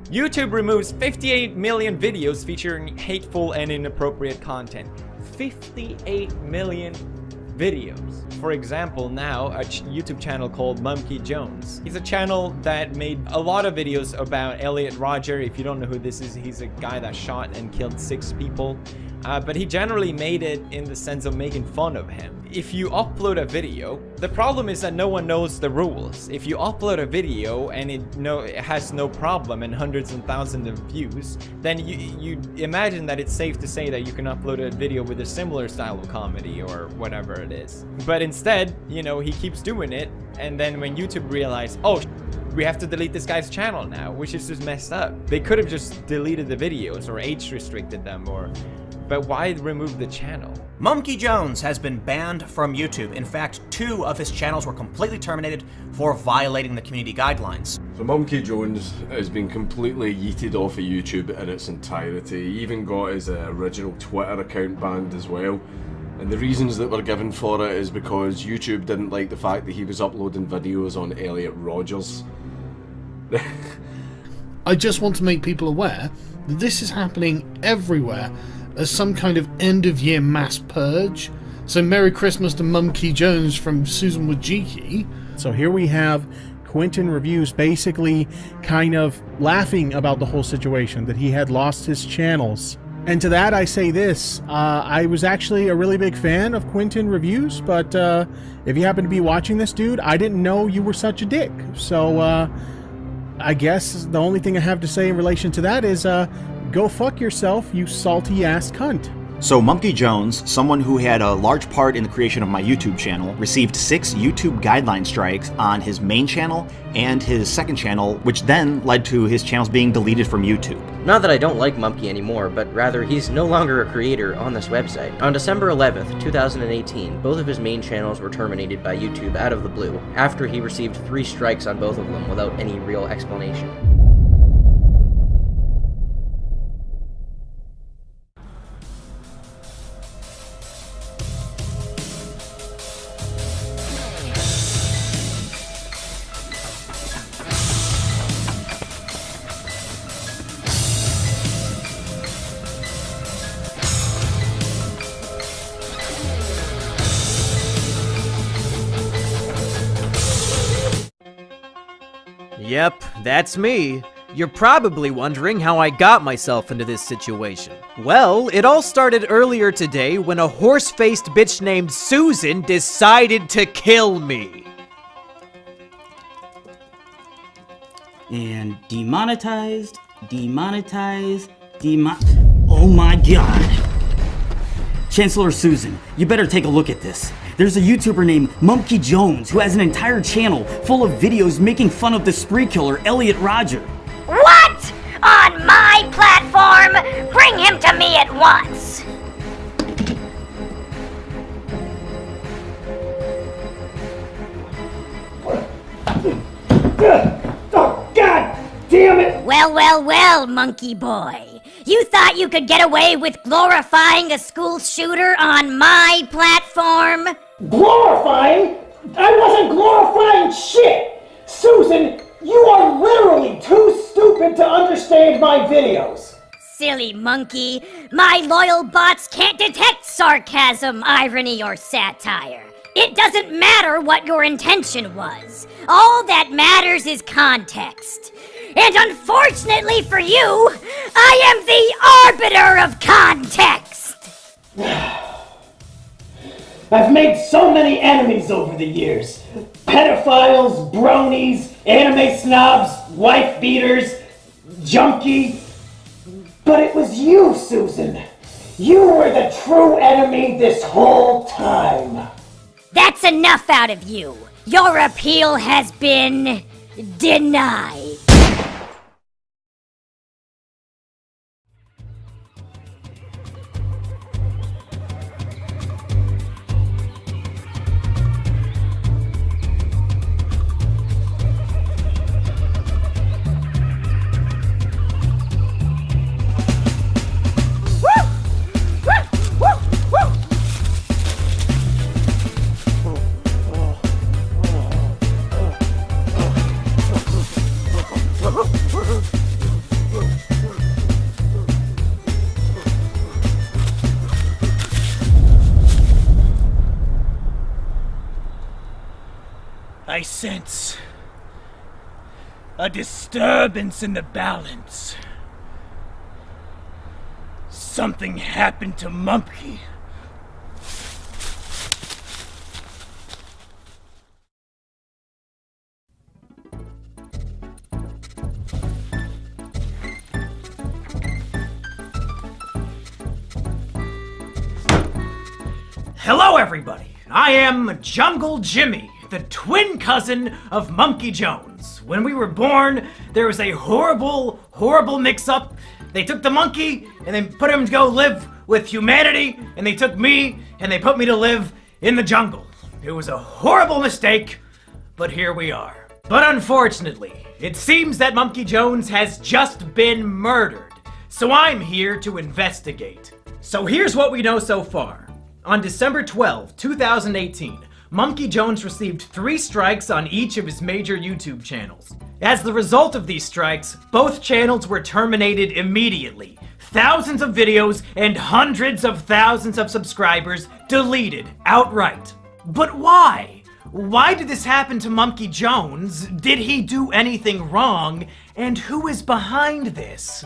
YouTube removes 58 million videos featuring hateful and inappropriate content. 58 million videos. For example, now a YouTube channel called Mumkey Jones. He's a channel that made a lot of videos about Elliot Rodger. If you don't know who this is, he's a guy that shot and killed 6 people. But he generally made it in the sense of making fun of him. If you upload a video, the problem is that no one knows the rules. If you upload a video and it has no problem and hundreds and thousands of views, then you imagine that it's safe to say that you can upload a video with a similar style of comedy or whatever it is. But instead, you know, he keeps doing it, and then when YouTube realized, oh, we have to delete this guy's channel now, which is just messed up. They could have just deleted the videos or age restricted them, but why remove the channel? Mumkey Jones has been banned from YouTube. In fact, 2 of his channels were completely terminated for violating the community guidelines. So Mumkey Jones has been completely yeeted off of YouTube in its entirety. He even got his original Twitter account banned as well. And the reasons that were given for it is because YouTube didn't like the fact that he was uploading videos on Elliot Rodgers. I just want to make people aware that this is happening everywhere as some kind of end-of-year mass purge. So Merry Christmas to Mumkey Jones from Susan Wojcicki. So here we have Quentin Reviews basically kind of laughing about the whole situation, that he had lost his channels. And to that I say this, I was actually a really big fan of Quentin Reviews, but if you happen to be watching this, dude, I didn't know you were such a dick. So I guess the only thing I have to say in relation to that is go fuck yourself, you salty ass cunt. So Mumkey Jones, someone who had a large part in the creation of my YouTube channel, received 6 YouTube guideline strikes on his main channel and his second channel, which then led to his channels being deleted from YouTube. Not that I don't like Mumkey anymore, but rather he's no longer a creator on this website. On December 11th, 2018, both of his main channels were terminated by YouTube out of the blue, after he received 3 strikes on both of them without any real explanation. Yep, that's me. You're probably wondering how I got myself into this situation. Well, it all started earlier today when a horse-faced bitch named Susan decided to kill me. And demonetized, oh my god. Chancellor Susan, you better take a look at this. There's a YouTuber named Mumkey Jones who has an entire channel full of videos making fun of the spree killer Elliot Rodger. What? On my platform? Bring him to me at once! Oh, God damn it! Well, monkey boy. You thought you could get away with glorifying a school shooter on my platform? Glorifying? I wasn't glorifying shit! Susan, you are literally too stupid to understand my videos. Silly monkey. My loyal bots can't detect sarcasm, irony, or satire. It doesn't matter what your intention was. All that matters is context. And unfortunately for you, I am the arbiter of context! I've made so many enemies over the years. Pedophiles, bronies, anime snobs, wife beaters, junkie. But it was you, Susan. You were the true enemy this whole time. That's enough out of you. Your appeal has been denied. I sense a disturbance in the balance. Something happened to Mumkey. Hello, everybody. I am Jungle Jimmy, the twin cousin of Mumkey Jones. When we were born, there was a horrible mix-up. They took the monkey and they put him to go live with humanity, and they took me and they put me to live in the jungle. It was a horrible mistake, but here we are. But unfortunately, it seems that Mumkey Jones has just been murdered, so I'm here to investigate. So here's what we know so far. On December 12, 2018, Mumkey Jones received 3 strikes on each of his major YouTube channels. As the result of these strikes, both channels were terminated immediately. Thousands of videos and hundreds of thousands of subscribers deleted outright. But why? Why did this happen to Mumkey Jones? Did he do anything wrong? And who is behind this?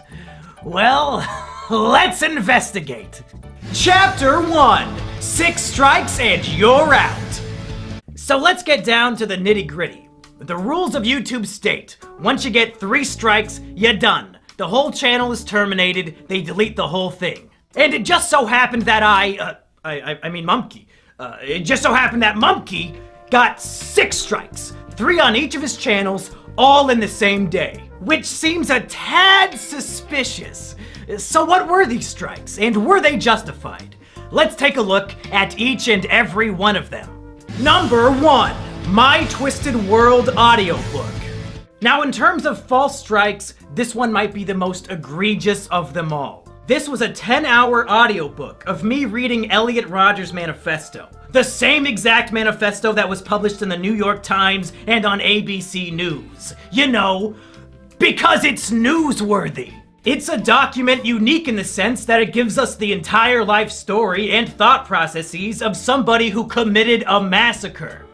Well, let's investigate. Chapter 1, 6 strikes and you're out. So let's get down to the nitty-gritty. The rules of YouTube state, once you get 3 strikes, you're done. The whole channel is terminated, they delete the whole thing. And it just so happened that Mumkey. It just so happened that Mumkey got 6 strikes, 3 on each of his channels, all in the same day. Which seems a tad suspicious. So what were these strikes, and were they justified? Let's take a look at each and every one of them. Number 1, My Twisted World audiobook. Now in terms of false strikes, this one might be the most egregious of them all. This was a 10-hour audiobook of me reading Elliot Rodgers' manifesto. The same exact manifesto that was published in the New York Times and on ABC News. You know, because it's newsworthy. It's a document unique in the sense that it gives us the entire life story and thought processes of somebody who committed a massacre.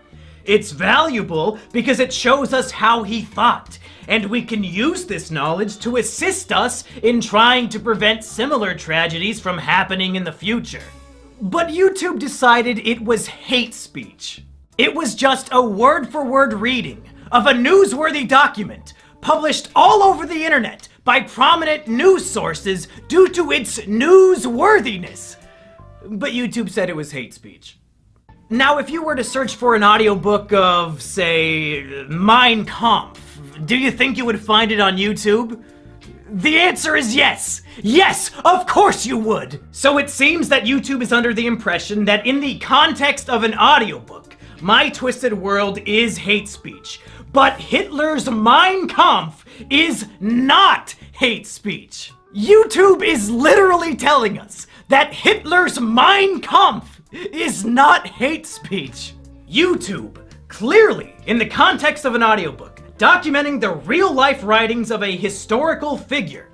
It's valuable because it shows us how he thought, and we can use this knowledge to assist us in trying to prevent similar tragedies from happening in the future. But YouTube decided it was hate speech. It was just a word-for-word reading of a newsworthy document published all over the internet by prominent news sources due to its newsworthiness. But YouTube said it was hate speech. Now, if you were to search for an audiobook of, say, Mein Kampf, do you think you would find it on YouTube? The answer is yes! Yes, of course you would! So it seems that YouTube is under the impression that in the context of an audiobook, My Twisted World is hate speech. But Hitler's Mein Kampf is not hate speech. YouTube is literally telling us that Hitler's Mein Kampf is not hate speech. YouTube, clearly, in the context of an audiobook, documenting the real-life writings of a historical figure,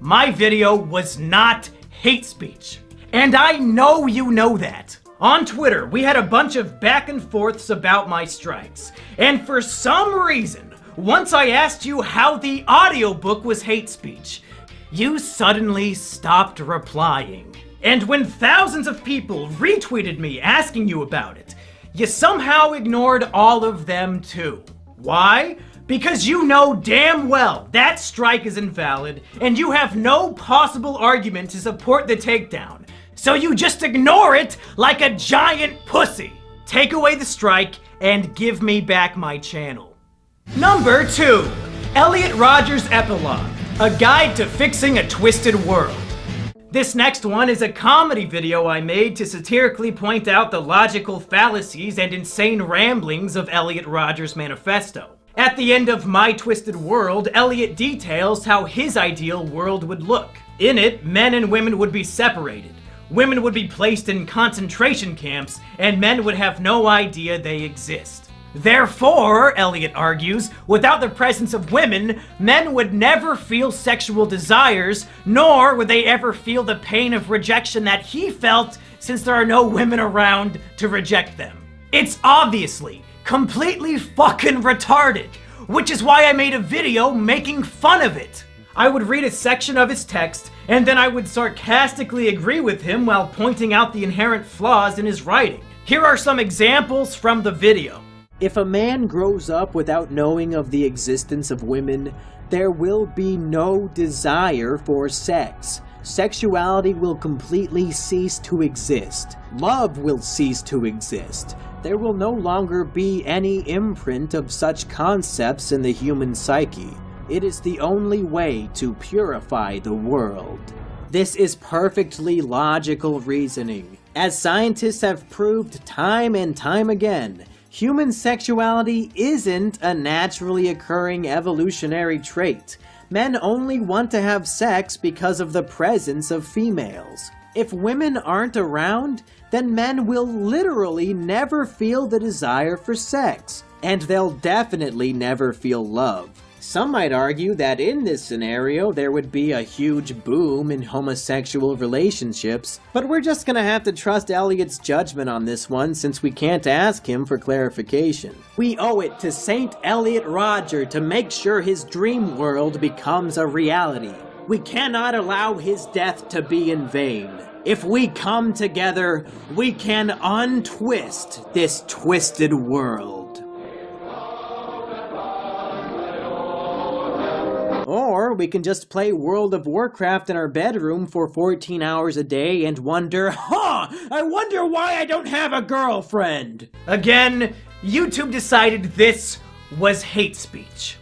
my video was not hate speech. And I know you know that. On Twitter, we had a bunch of back and forths about my strikes. And for some reason, once I asked you how the audiobook was hate speech, you suddenly stopped replying. And when thousands of people retweeted me asking you about it, you somehow ignored all of them too. Why? Because you know damn well that strike is invalid, and you have no possible argument to support the takedown. So you just ignore it like a giant pussy. Take away the strike and give me back my channel. Number 2, Elliot Rodgers' Epilogue, a guide to fixing a twisted world. This next one is a comedy video I made to satirically point out the logical fallacies and insane ramblings of Elliot Rodgers' manifesto. At the end of My Twisted World, Elliot details how his ideal world would look. In it, men and women would be separated. Women would be placed in concentration camps, and men would have no idea they exist. Therefore, Elliot argues, without the presence of women, men would never feel sexual desires, nor would they ever feel the pain of rejection that he felt since there are no women around to reject them. It's obviously completely fucking retarded, which is why I made a video making fun of it. I would read a section of his text, and then I would sarcastically agree with him while pointing out the inherent flaws in his writing. Here are some examples from the video. If a man grows up without knowing of the existence of women, there will be no desire for sex. Sexuality will completely cease to exist. Love will cease to exist. There will no longer be any imprint of such concepts in the human psyche. It is the only way to purify the world. This is perfectly logical reasoning. As scientists have proved time and time again, human sexuality isn't a naturally occurring evolutionary trait. Men only want to have sex because of the presence of females. If women aren't around, then men will literally never feel the desire for sex, and they'll definitely never feel love. Some might argue that in this scenario there would be a huge boom in homosexual relationships, but we're just gonna have to trust Elliot's judgment on this one since we can't ask him for clarification. We owe it to Saint Elliot Rodger to make sure his dream world becomes a reality. We cannot allow his death to be in vain. If we come together, we can untwist this twisted world. Or we can just play World of Warcraft in our bedroom for 14 hours a day and wonder, I wonder why I don't have a girlfriend. Again, YouTube decided this was hate speech.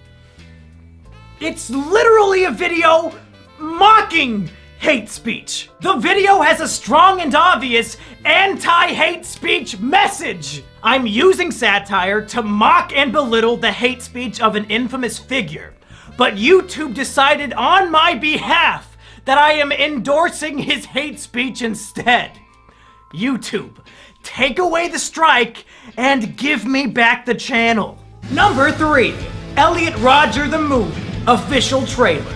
It's literally a video mocking hate speech. The video has a strong and obvious anti-hate speech message. I'm using satire to mock and belittle the hate speech of an infamous figure. But YouTube decided on my behalf that I am endorsing his hate speech instead. YouTube, take away the strike and give me back the channel. Number 3, Elliot Rodger the Movie, official trailer.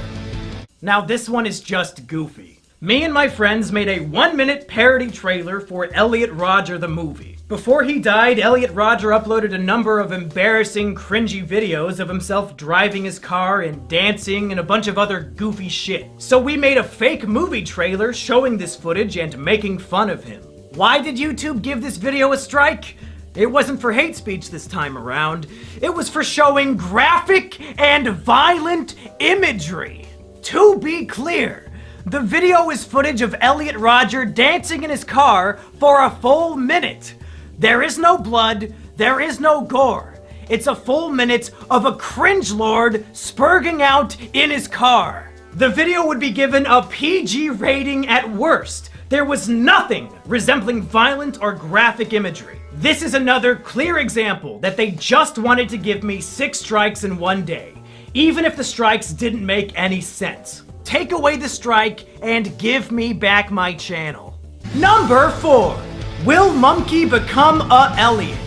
Now this one is just goofy. Me and my friends made a 1-minute parody trailer for Elliot Rodger the Movie. Before he died, Elliot Rodger uploaded a number of embarrassing, cringy videos of himself driving his car and dancing and a bunch of other goofy shit. So we made a fake movie trailer showing this footage and making fun of him. Why did YouTube give this video a strike? It wasn't for hate speech this time around. It was for showing graphic and violent imagery. To be clear, the video is footage of Elliot Rodger dancing in his car for a full minute. There is no blood, there is no gore. It's a full minute of a cringelord spurging out in his car. The video would be given a PG rating at worst. There was nothing resembling violent or graphic imagery. This is another clear example that they just wanted to give me 6 strikes in one day, even if the strikes didn't make any sense. Take away the strike and give me back my channel. Number 4. Will Mumkey become a Elliot?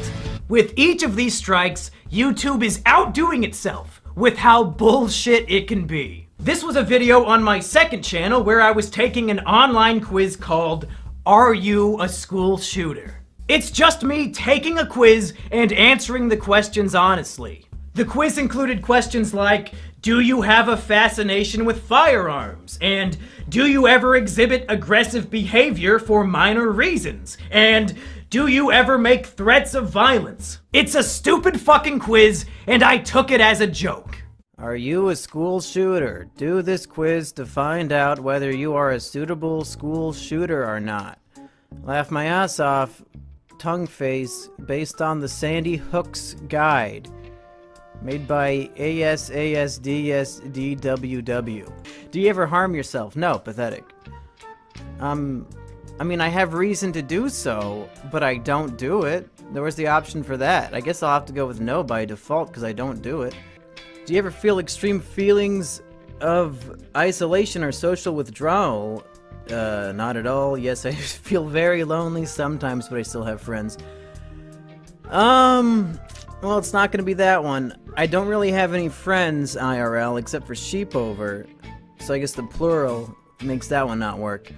With each of these strikes, YouTube is outdoing itself with how bullshit it can be. This was a video on my second channel where I was taking an online quiz called Are You a School Shooter? It's just me taking a quiz and answering the questions honestly. The quiz included questions like, do you have a fascination with firearms? And do you ever exhibit aggressive behavior for minor reasons? And do you ever make threats of violence? It's a stupid fucking quiz, and I took it as a joke. Are you a school shooter? Do this quiz to find out whether you are a suitable school shooter or not. Laugh my ass off, tongue face, based on the Sandy Hook's guide. Made by ASASDSDWW. Do you ever harm yourself? No, pathetic. I mean, I have reason to do so, but I don't do it. There was the option for that. I guess I'll have to go with no by default because I don't do it. Do you ever feel extreme feelings of isolation or social withdrawal? Not at all. Yes, I feel very lonely sometimes, but I still have friends. Well, it's not gonna be that one. I don't really have any friends IRL except for Sheepover, so I guess the plural makes that one not work.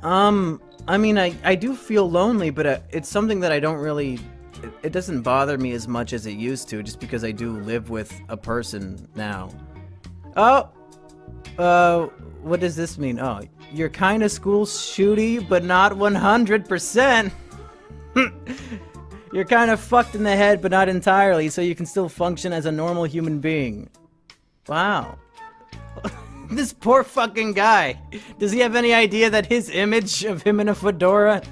I mean, I do feel lonely, but it's something that I don't really it doesn't bother me as much as it used to, just because I do live with a person now. Oh! What does this mean? Oh, you're kinda school shooty, but not 100%. You're kinda fucked in the head, but not entirely, so you can still function as a normal human being. Wow. This poor fucking guy. Does he have any idea that his image of him in a fedora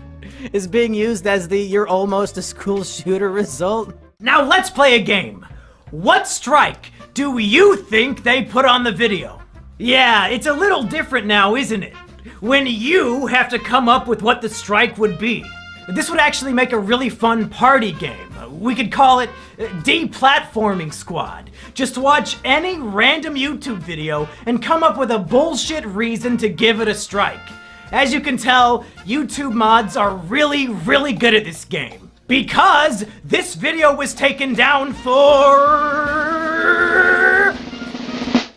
is being used as the "you're almost a school shooter" result? Now let's play a game. What strike do you think they put on the video? Yeah, it's a little different now, isn't it? When you have to come up with what the strike would be. This would actually make a really fun party game. We could call it Deplatforming Squad. Just watch any random YouTube video and come up with a bullshit reason to give it a strike. As you can tell, YouTube mods are really, really good at this game. Because this video was taken down for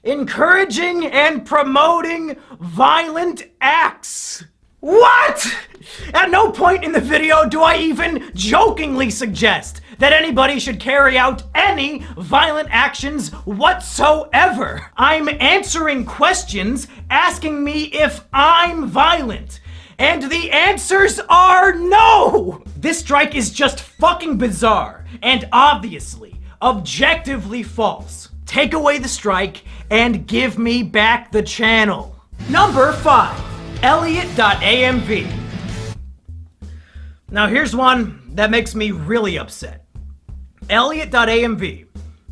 encouraging and promoting violent acts. What? At no point in the video do I even jokingly suggest that anybody should carry out any violent actions whatsoever. I'm answering questions asking me if I'm violent. And the answers are no! This strike is just fucking bizarre and obviously, objectively false. Take away the strike and give me back the channel. Number 5. Elliot.amv. Now here's one that makes me really upset. Elliot.amv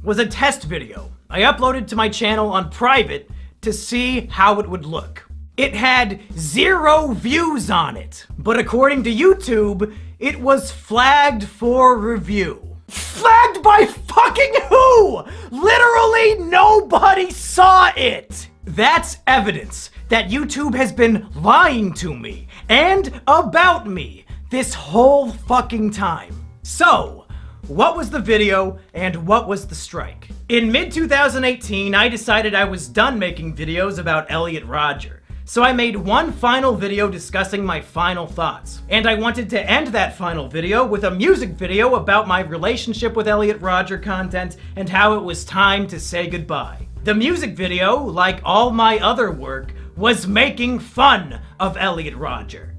was a test video I uploaded to my channel on private to see how it would look. It had 0 views on it, but according to YouTube, it was flagged for review. Flagged by fucking who? Literally nobody saw it! That's evidence that YouTube has been lying to me and about me this whole fucking time. So, what was the video and what was the strike? In mid-2018, I decided I was done making videos about Elliot Rodger. So I made one final video discussing my final thoughts. And I wanted to end that final video with a music video about my relationship with Elliot Rodger content and how it was time to say goodbye. The music video, like all my other work, was making fun of Elliot Rodger.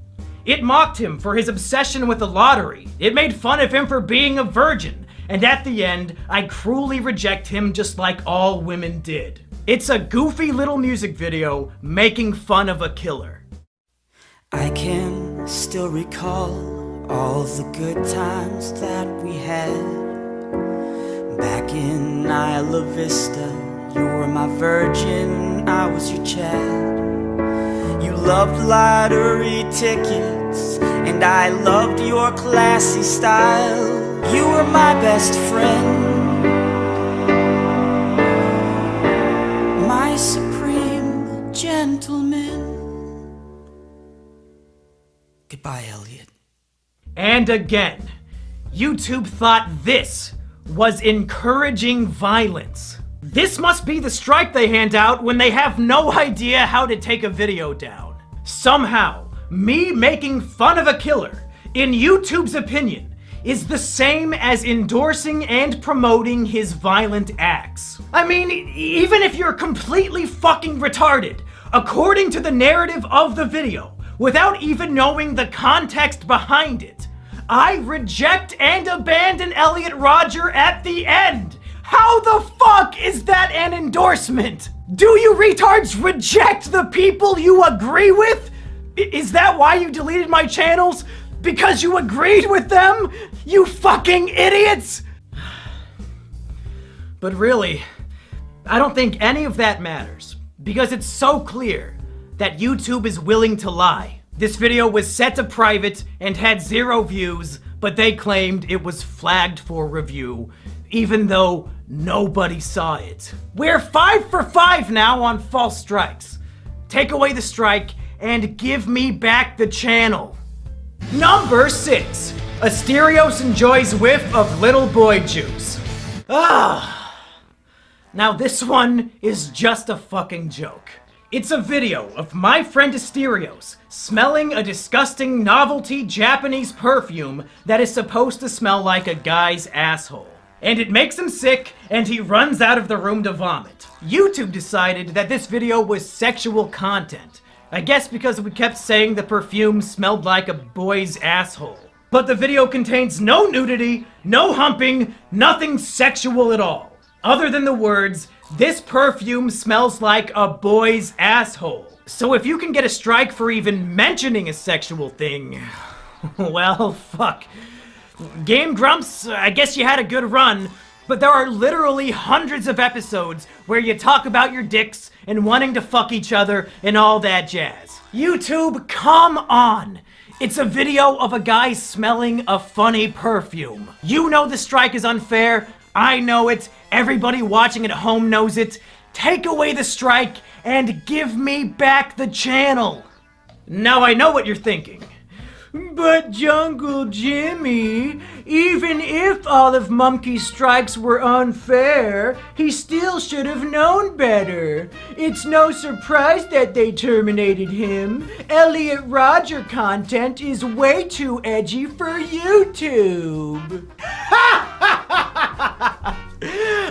It mocked him for his obsession with the lottery. It made fun of him for being a virgin. And at the end, I cruelly reject him just like all women did. It's a goofy little music video making fun of a killer. I can still recall all the good times that we had. Back in Isla Vista, you were my virgin, I was your Chad. You loved lottery tickets, and I loved your classy style. You were my best friend, my supreme gentleman. Goodbye, Elliot. And again, YouTube thought this was encouraging violence. This must be the strike they hand out when they have no idea how to take a video down. Somehow, me making fun of a killer, in YouTube's opinion, is the same as endorsing and promoting his violent acts. I mean, even if you're completely fucking retarded, according to the narrative of the video, without even knowing the context behind it, I reject and abandon Elliot Rodger at the end. How the fuck is that an endorsement? Do you retards reject the people you agree with? Is that why you deleted my channels? Because you agreed with them? You fucking idiots! But really, I don't think any of that matters, because it's so clear that YouTube is willing to lie. This video was set to private and had 0 views, but they claimed it was flagged for review, even though nobody saw it. We're 5 for 5 now on false strikes. Take away the strike and give me back the channel. Number 6. Asterios enjoys whiff of little boy juice. Now this one is just a fucking joke. It's a video of my friend Asterios smelling a disgusting novelty Japanese perfume that is supposed to smell like a guy's asshole. And it makes him sick, and he runs out of the room to vomit. YouTube decided that this video was sexual content. I guess because we kept saying the perfume smelled like a boy's asshole. But the video contains no nudity, no humping, nothing sexual at all. Other than the words, "This perfume smells like a boy's asshole." So if you can get a strike for even mentioning a sexual thing, well, fuck. Game Grumps, I guess you had a good run, but there are literally hundreds of episodes where you talk about your dicks and wanting to fuck each other and all that jazz. YouTube, come on! It's a video of a guy smelling a funny perfume. You know the strike is unfair. I know it. Everybody watching at home knows it. Take away the strike and give me back the channel. Now I know what you're thinking. But Jungle Jimmy, even if all of Mumkey's strikes were unfair, he still should have known better. It's no surprise that they terminated him. Elliot Rodger content is way too edgy for YouTube.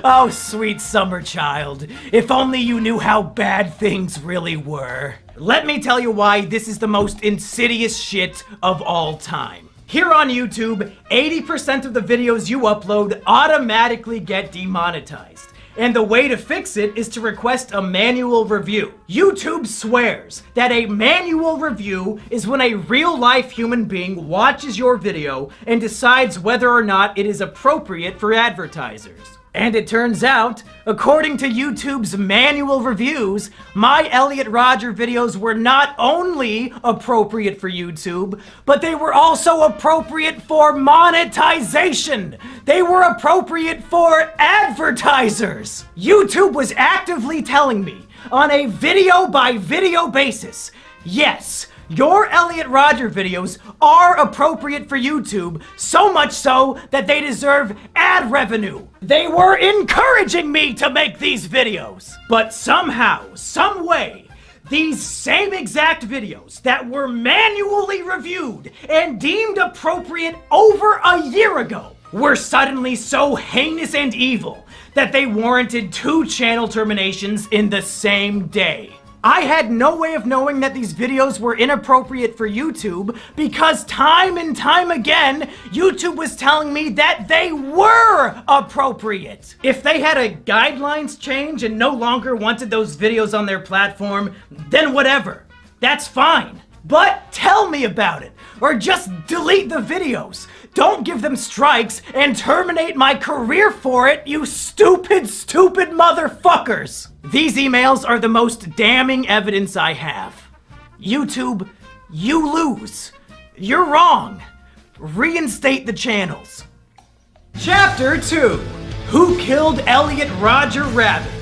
Oh, sweet summer child. If only you knew how bad things really were. Let me tell you why this is the most insidious shit of all time. Here on YouTube, 80% of the videos you upload automatically get demonetized. And the way to fix it is to request a manual review. YouTube swears that a manual review is when a real-life human being watches your video and decides whether or not it is appropriate for advertisers. And it turns out, according to YouTube's manual reviews, my Elliot Rodger videos were not only appropriate for YouTube, but they were also appropriate for monetization. They were appropriate for advertisers. YouTube was actively telling me on a video-by-video basis, yes, your Elliot Rodger videos are appropriate for YouTube, so much so that they deserve ad revenue. They were encouraging me to make these videos. But somehow, some way, these same exact videos that were manually reviewed and deemed appropriate over a year ago were suddenly so heinous and evil that they warranted 2 channel terminations in the same day. I had no way of knowing that these videos were inappropriate for YouTube because time and time again, YouTube was telling me that they were appropriate. If they had a guidelines change and no longer wanted those videos on their platform, then whatever. That's fine. But tell me about it, or just delete the videos. Don't give them strikes and terminate my career for it, you stupid, stupid motherfuckers! These emails are the most damning evidence I have. YouTube, you lose. You're wrong. Reinstate the channels. Chapter 2. Who Killed Elliot Rodger Rabbit?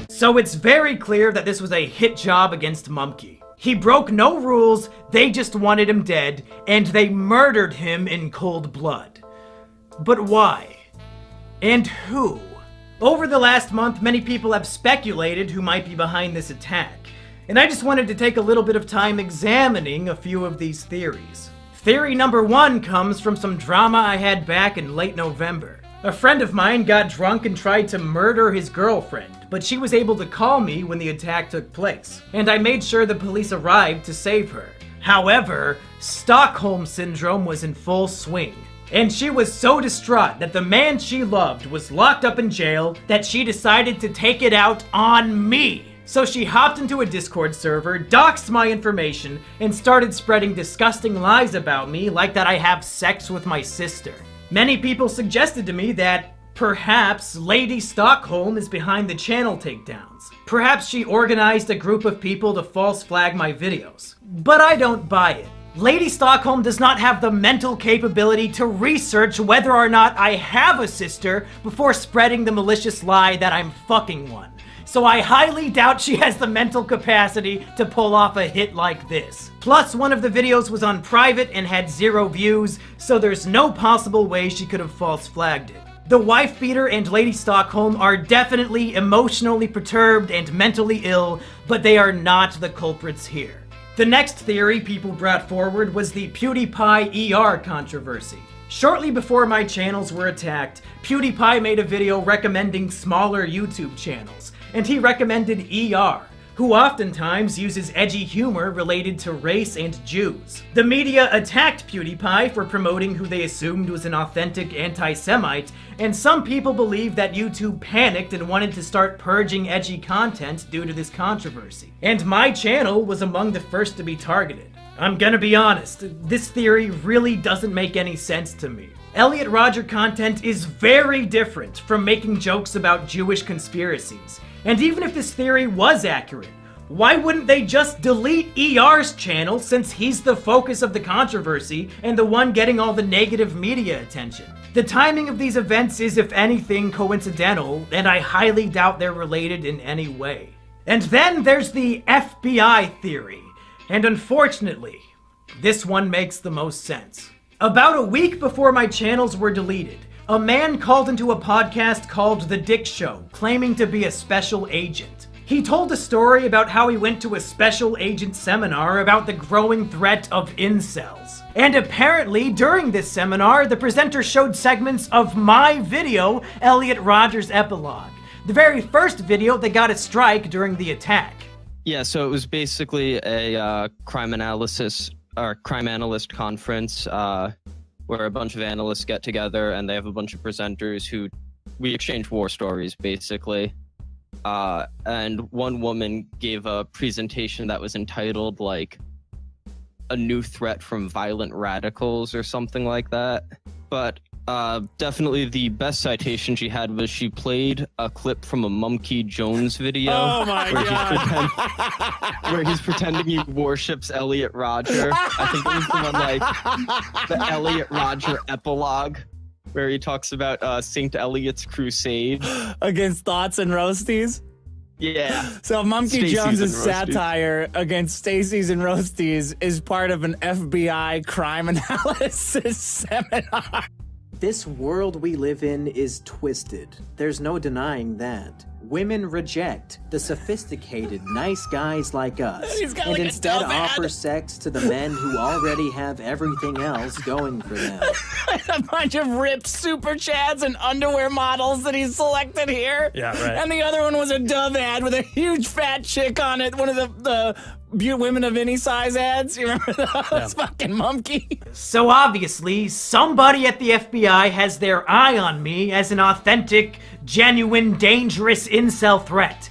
So it's very clear that this was a hit job against Mumkey. He broke no rules, they just wanted him dead, and they murdered him in cold blood. But why? And who? Over the last month, many people have speculated who might be behind this attack, and I just wanted to take a little bit of time examining a few of these theories. Theory number 1 comes from some drama I had back in late November. A friend of mine got drunk and tried to murder his girlfriend, but she was able to call me when the attack took place, and I made sure the police arrived to save her. However, Stockholm Syndrome was in full swing, and she was so distraught that the man she loved was locked up in jail that she decided to take it out on me. So she hopped into a Discord server, doxed my information, and started spreading disgusting lies about me, like that I have sex with my sister. Many people suggested to me that perhaps Lady Stockholm is behind the channel takedowns. Perhaps she organized a group of people to false flag my videos. But I don't buy it. Lady Stockholm does not have the mental capability to research whether or not I have a sister before spreading the malicious lie that I'm fucking one. So I highly doubt she has the mental capacity to pull off a hit like this. Plus, one of the videos was on private and had 0 views, so there's no possible way she could have false flagged it. The wife beater and Lady Stockholm are definitely emotionally perturbed and mentally ill, but they are not the culprits here. The next theory people brought forward was the PewDiePie ER controversy. Shortly before my channels were attacked, PewDiePie made a video recommending smaller YouTube channels, and he recommended ER, who oftentimes uses edgy humor related to race and Jews. The media attacked PewDiePie for promoting who they assumed was an authentic anti-Semite, and some people believe that YouTube panicked and wanted to start purging edgy content due to this controversy. And my channel was among the first to be targeted. I'm gonna be honest, this theory really doesn't make any sense to me. Elliot Rodger content is very different from making jokes about Jewish conspiracies. And even if this theory was accurate, why wouldn't they just delete ER's channel since he's the focus of the controversy and the one getting all the negative media attention? The timing of these events is, if anything, coincidental, and I highly doubt they're related in any way. And then there's the FBI theory, and unfortunately, this one makes the most sense. About a week before my channels were deleted, a man called into a podcast called The Dick Show, claiming to be a special agent. He told a story about how he went to a special agent seminar about the growing threat of incels. And apparently, during this seminar, the presenter showed segments of my video, Elliot Rodger's Epilogue, the very first video that got a strike during the attack. Yeah, so it was basically a crime analyst conference where a bunch of analysts get together and they have a bunch of presenters who we exchange war stories, basically. And one woman gave a presentation that was entitled, like, A New Threat from Violent Radicals or something like that. But definitely the best citation she had was she played a clip from a Mumkey Jones video. Oh my God. Where he's pretending he worships Elliot Rodger. I think it was the one, like, the Elliot Rodger epilogue, where he talks about St. Elliot's crusade. Against thoughts and roasties? Yeah. So Mumkey Stacey's Jones's and roasties. satire against Stacey's and Roasties is part of an FBI crime analysis seminar. This world we live in is twisted. There's no denying that. Women reject the sophisticated, nice guys like us, and like instead offer sex to the men who already have everything else going for them. A bunch of ripped super chads and underwear models that he's selected here. Yeah, right. And the other one was a Dove ad with a huge fat chick on it. One of the women of any size ads. You remember those? Fucking Mumkey. So obviously, somebody at the FBI has their eye on me as an authentic, genuine, dangerous incel threat.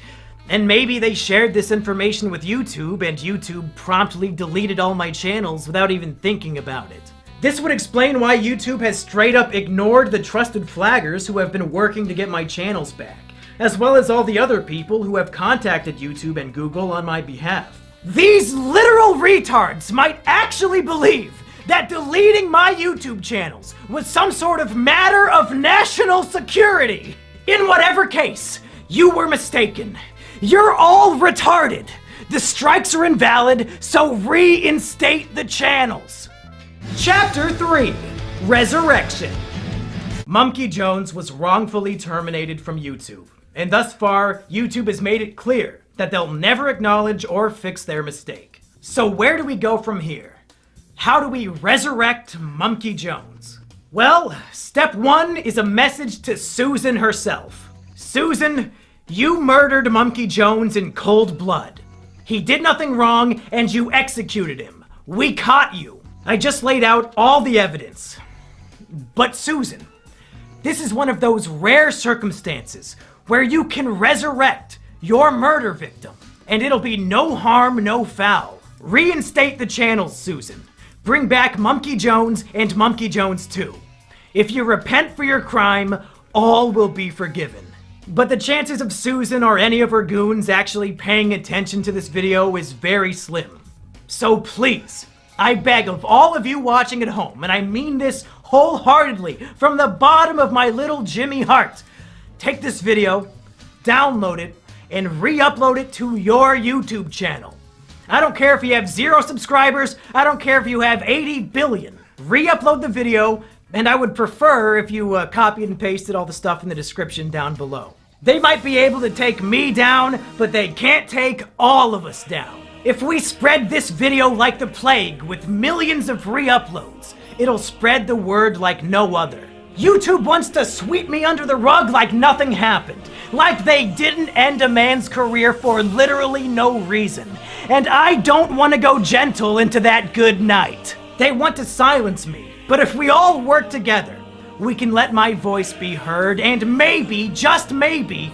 And maybe they shared this information with YouTube, and YouTube promptly deleted all my channels without even thinking about it. This would explain why YouTube has straight up ignored the trusted flaggers who have been working to get my channels back, as well as all the other people who have contacted YouTube and Google on my behalf. These literal retards might actually believe that deleting my YouTube channels was some sort of matter of national security. In whatever case, you were mistaken. You're all retarded. The strikes are invalid, so reinstate the channels. Chapter 3, Resurrection. Mumkey Jones was wrongfully terminated from YouTube, and thus far, YouTube has made it clear that they'll never acknowledge or fix their mistake. So where do we go from here? How do we resurrect Mumkey Jones? Well, step 1 is a message to Susan herself. Susan, you murdered Mumkey Jones in cold blood. He did nothing wrong, and you executed him. We caught you. I just laid out all the evidence. But Susan, this is one of those rare circumstances where you can resurrect your murder victim, and it'll be no harm, no foul. Reinstate the channels, Susan. Bring back Mumkey Jones and Mumkey Jones 2. If you repent for your crime, all will be forgiven. But the chances of Susan or any of her goons actually paying attention to this video is very slim. So please, I beg of all of you watching at home, and I mean this wholeheartedly from the bottom of my little Jimmy heart, take this video, download it, and re-upload it to your YouTube channel. I don't care if you have 0 subscribers, I don't care if you have 80 billion. Re-upload the video And I would prefer if you copied and pasted all the stuff in the description down below. They might be able to take me down, but they can't take all of us down. If we spread this video like the plague with millions of re-uploads, it'll spread the word like no other. YouTube wants to sweep me under the rug like nothing happened. Like they didn't end a man's career for literally no reason. And I don't want to go gentle into that good night. They want to silence me. But if we all work together, we can let my voice be heard, and maybe, just maybe,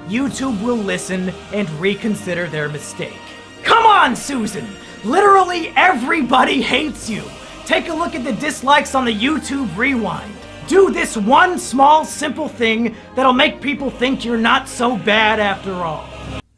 YouTube will listen and reconsider their mistake. Come on, Susan! Literally everybody hates you! Take a look at the dislikes on the YouTube Rewind. Do this one small, simple thing that'll make people think you're not so bad after all.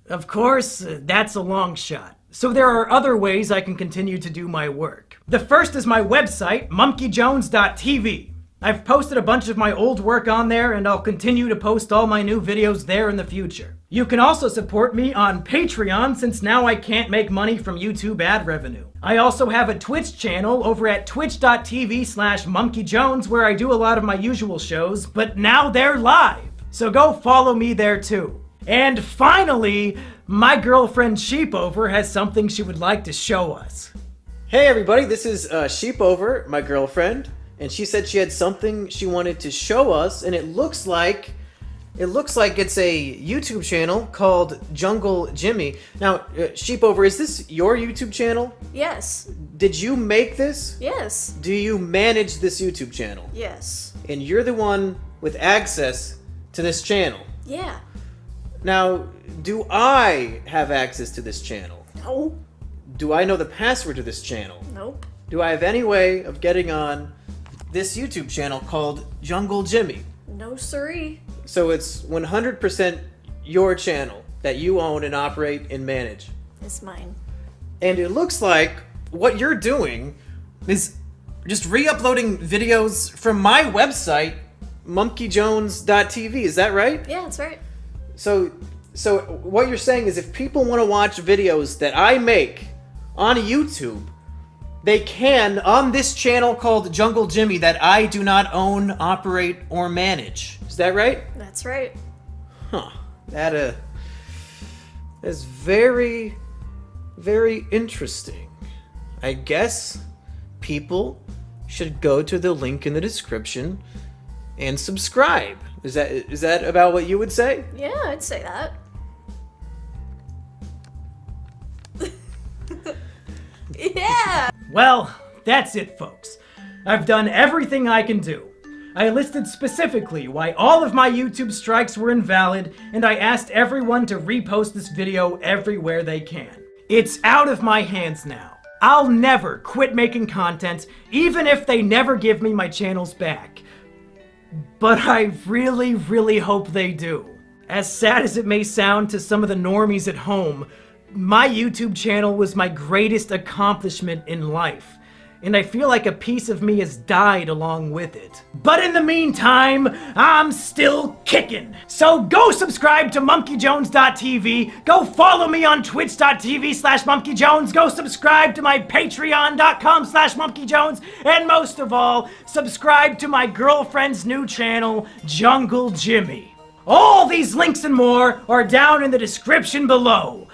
Of course, that's a long shot. So there are other ways I can continue to do my work. The first is my website, mumkeyjones.tv. I've posted a bunch of my old work on there, and I'll continue to post all my new videos there in the future. You can also support me on Patreon, since now I can't make money from YouTube ad revenue. I also have a Twitch channel over at twitch.tv/mumkeyjones, where I do a lot of my usual shows, but now they're live. So go follow me there too. And finally, my girlfriend Sheepover has something she would like to show us. Hey everybody, this is Sheepover, my girlfriend, and she said she had something she wanted to show us, and it looks like it's a YouTube channel called Jungle Jimmy. Now, Sheepover, is this your YouTube channel? Yes. Did you make this? Yes. Do you manage this YouTube channel? Yes. And you're the one with access to this channel? Yeah. Now, do I have access to this channel? No. Do I know the password to this channel? Nope. Do I have any way of getting on this YouTube channel called Jungle Jimmy? No siree. So it's 100% your channel that you own and operate and manage. It's mine. And it looks like what you're doing is just re-uploading videos from my website, mumkeyjones.tv. Is that right? Yeah, that's right. So what you're saying is if people want to watch videos that I make on YouTube, they can on this channel called Jungle Jimmy that I do not own, operate, or manage. Is that right? That's right. Huh. That is very, very interesting. I guess people should go to the link in the description and subscribe. Is that about what you would say? Yeah, I'd say that. Yeah! Well, that's it, folks. I've done everything I can do. I listed specifically why all of my YouTube strikes were invalid, and I asked everyone to repost this video everywhere they can. It's out of my hands now. I'll never quit making content, even if they never give me my channels back. But I really, really hope they do. As sad as it may sound to some of the normies at home, my YouTube channel was my greatest accomplishment in life. And I feel like a piece of me has died along with it. But in the meantime, I'm still kicking. So go subscribe to mumkeyjones.tv, go follow me on twitch.tv/mumkeyjones, go subscribe to my patreon.com/mumkeyjones, and most of all, subscribe to my girlfriend's new channel, Jungle Jimmy. All these links and more are down in the description below.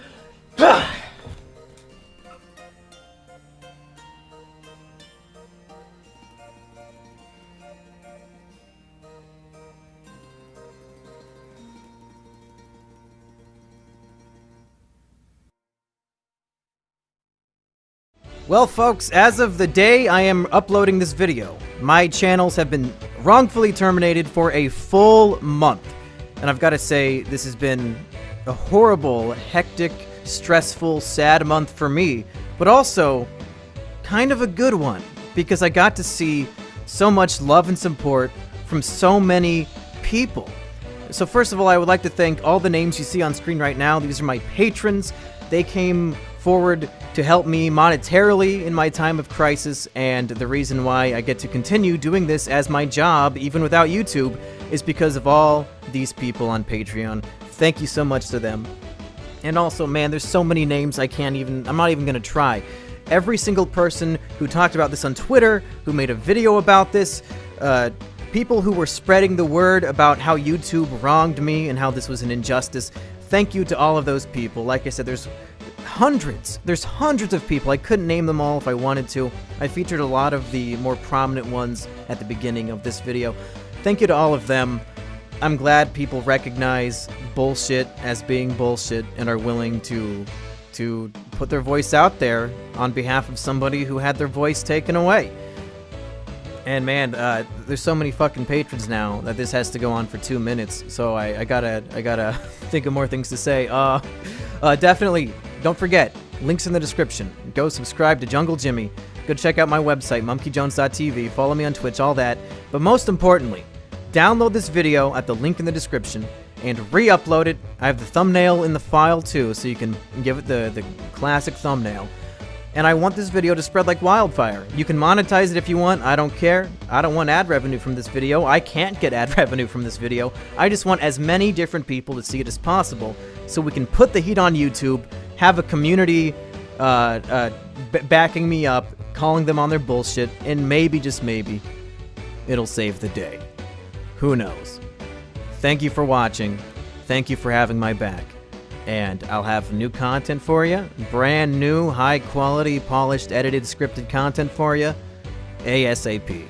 Well, folks, as of the day I am uploading this video, my channels have been wrongfully terminated for a full month. And I've got to say, this has been a horrible, hectic, stressful, sad month for me, but also kind of a good one, because I got to see so much love and support from so many people. So first of all, I would like to thank all the names you see on screen right now. These are my patrons. They came forward to help me monetarily in my time of crisis, and the reason why I get to continue doing this as my job, even without YouTube, is because of all these people on Patreon. Thank you so much to them. And also, man, there's so many names I'm not even gonna try. every single person who talked about this on Twitter, who made a video about this, people who were spreading the word about how YouTube wronged me and how this was an injustice. Thank you to all of those people. Like I said, there's hundreds of people. I couldn't name them all if I wanted to. I featured a lot of the more prominent ones at the beginning of this video. Thank you to all of them. I'm glad people recognize bullshit as being bullshit and are willing to put their voice out there on behalf of somebody who had their voice taken away. And man, there's so many fucking patrons now that this has to go on for 2 minutes, so I gotta think of more things to say. Definitely, don't forget, links in the description. Go subscribe to Jungle Jimmy. Go check out my website, mumkeyjones.tv. Follow me on Twitch, all that. But most importantly, download this video at the link in the description and re-upload it. I have the thumbnail in the file too, so you can give it the classic thumbnail. And I want this video to spread like wildfire. You can monetize it if you want, I don't care. I don't want ad revenue from this video. I can't get ad revenue from this video. I just want as many different people to see it as possible, so we can put the heat on YouTube, have a community backing me up, calling them on their bullshit, and maybe, just maybe, it'll save the day. Who knows? Thank you for watching. Thank you for having my back. And I'll have new content for you. Brand new, high quality, polished, edited, scripted content for you. ASAP.